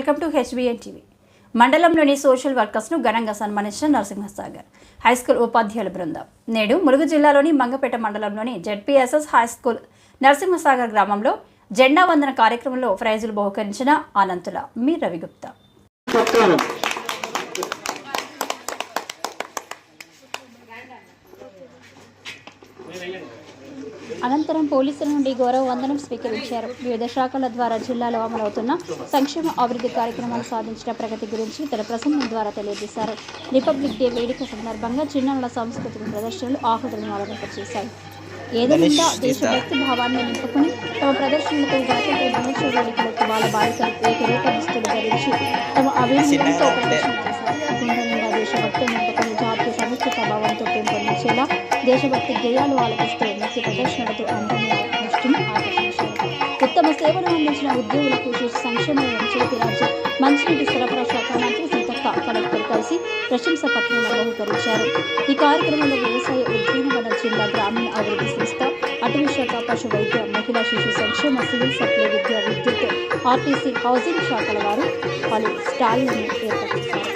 Welcome to HBN TV. మండలంలోని social వర్కర్స్ను ఘనంగా సన్మానించిన Narasimhasagar high school ఉపాధ్యాయుల బృందం నేడు ములుగు జిల్లాలోని మంగపేట మండలంలోని జెడ్పీఎస్ఎస్ హైస్కూల్ నరసింహసాగర్ గ్రామంలో జెండా వందన కార్యక్రమంలో ప్రైజులు బహుకరించిన అనంతుల మీ రవిగుప్తా. అనంతరం పోలీసుల నుండి గౌరవ వందనం స్వీకరించారు. వివిధ శాఖల ద్వారా జిల్లాలో అమలవుతున్న సంక్షేమ అభివృద్ధి కార్యక్రమాలు సాధించిన ప్రగతి గురించి తన ప్రసంగం ద్వారా తెలియజేశారు. రిపబ్లిక్ డే వేడుక సందర్భంగా చిన్నారుల సాంస్కృతిక ప్రదర్శనలు ఆహుతులను ఆలోచింపచేశాయి. ఏదైనా దేశభక్తి భావాన్ని నింపుకుని తమ ప్రదర్శనలతో గణతంత్ర దినోత్సవ వేడుకలకు వాళ్ళ బాలికలు ఏకరూప దుస్తులు ధరించి తమ అభివృద్ధితో ప్రదర్శన చేశారు. గుండెనిండా దేశభక్తి నింపుకుని జాతీయ సమైక్యత భావంతో పెంపొందించేలా దేశభక్తి గేయాలు ఆలపిస్తూ నృత్య ప్రదర్శనలతో అందరినీ దృష్టిని ఆకర్షించారు. ఉత్తమ సేవలు అందించిన ఉద్యోగులకు శిశు సంక్షేమ చేతి రాజ్యం మంచినీటి సరఫరా శాఖ మంత్రి సీతక్క కలెక్టర్ కలిసి ప్రశంస పత్రాలను బహుకరించారు. ఈ కార్యక్రమంలో వ్యవసాయ ఉద్యానవన జిల్లా గ్రామీణ అభివృద్ధి సంస్థ, అటవీ శాఖ, పశు వైద్య, మహిళా శిశు సంక్షేమ, సివిల్ సప్లై, విద్య, విద్యుత్, ఆర్టీసీ, హౌసింగ్ శాఖల వారు పలు స్టాళ్లను ఏర్పాటు చేశారు.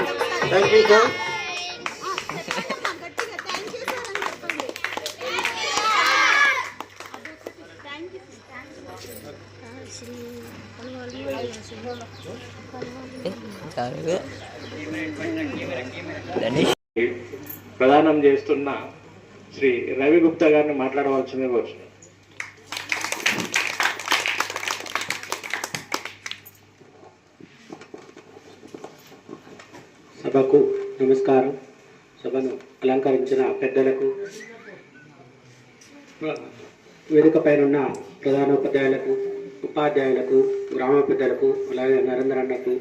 ప్రదానం చేస్తున్న శ్రీ రవి గుప్తా గారిని మాట్లాడవలసిందే కోరుతున్నాను. సభకు నమస్కారం. సభను అలంకరించిన పెద్దలకు, వేదిక పైన ప్రధానోపాధ్యాయులకు, ఉపాధ్యాయులకు, గ్రామ పెద్దలకు, అలాగే నరేంద్ర అన్నకు,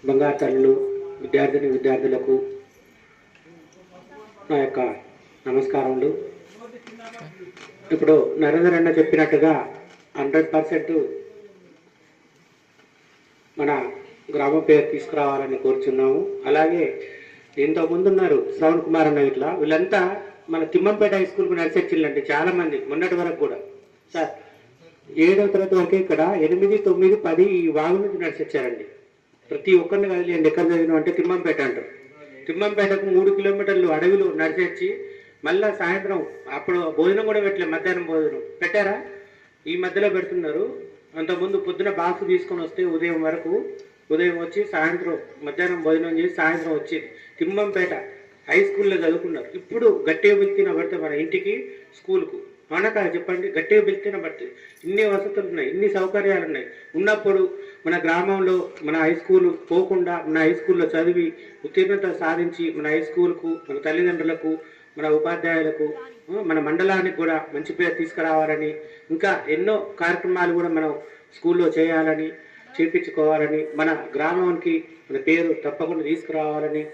బంగారు తల్లులు, విద్యార్థులకు నా యొక్క నమస్కారములు. ఇప్పుడు నరేంద్ర అన్న చెప్పినట్టుగా 100% మన గ్రామం పేరు తీసుకురావాలని కోరుచున్నాము. అలాగే దీంతో ముందున్నారు శ్రవణ్ కుమార్ అన్న, ఇట్లా వీళ్ళంతా మన తిమ్మంపేట హై స్కూల్కు నడిచొచ్చిందండి. చాలామంది మొన్నటి వరకు కూడా సార్ 7వ తరగతి వరకు ఇక్కడ 8, 9, 10 ఈ వాగు నుంచి నడిచొచ్చారండి. ప్రతి ఒక్కరిని కదిలేండి ఎక్కడ చదివిన అంటే తిమ్మంపేట అంటారు. తిమ్మంపేటకు 3 కిలోమీటర్లు అడవిలో నడిచొచ్చి మళ్ళీ సాయంత్రం అప్పుడు భోజనం కూడా పెట్టలే, మధ్యాహ్నం భోజనం పెట్టారా, ఈ మధ్యలో పెడుతున్నారు. అంతకుముందు పొద్దున బాక్స్ తీసుకొని వస్తే ఉదయం వచ్చి సాయంత్రం మధ్యాహ్నం భోజనం చేసి సాయంత్రం వచ్చి తిమ్మంపేట హై స్కూల్లో చదువుకున్నారు. ఇప్పుడు గట్టిగా పిలిచిన పడితే మన ఇంటికి స్కూల్కు మనక చెప్పండి, గట్టిగా పిలిచిన పడితే ఇన్ని వసతులు ఉన్నాయి, ఇన్ని సౌకర్యాలు ఉన్నాయి. ఉన్నప్పుడు మన గ్రామంలో మన హై స్కూల్ పోకుండా మన హై స్కూల్లో చదివి ఉత్తీర్ణత సాధించి మన హై స్కూల్కు, మన తల్లిదండ్రులకు, మన ఉపాధ్యాయులకు, మన మండలానికి కూడా మంచి పేరు తీసుకురావాలని, ఇంకా ఎన్నో కార్యక్రమాలు కూడా మనం స్కూల్లో చేయించుకోవాలని, మన గ్రామానికి మన పేరు తప్పకుండా తీసుకురావాలని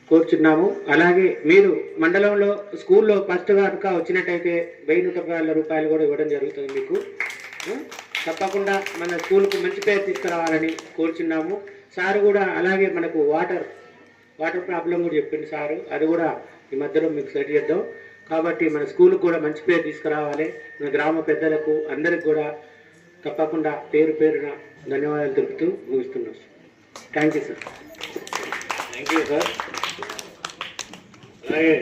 కోరుచున్నాము. అలాగే మీరు మండలంలో స్కూల్లో ఫస్ట్ కనుక వచ్చినట్టయితే 1000 రూపాయలు కూడా ఇవ్వడం జరుగుతుంది మీకు. తప్పకుండా మన స్కూల్కు మంచి పేరు తీసుకురావాలని కోరుచున్నాము. సార్ కూడా అలాగే మనకు వాటర్ ప్రాబ్లం కూడా చెప్పింది సారు, అది కూడా ఈ మధ్యలో మీకు సెట్ చేద్దాం. కాబట్టి మన స్కూల్కి కూడా మంచి పేరు తీసుకురావాలి. మన గ్రామ పెద్దలకు అందరికి కూడా తప్పకుండా పేరున ధన్యవాదాలు తెలుపుతూ ముగిస్తున్నాం. Thank you sir. అలాగే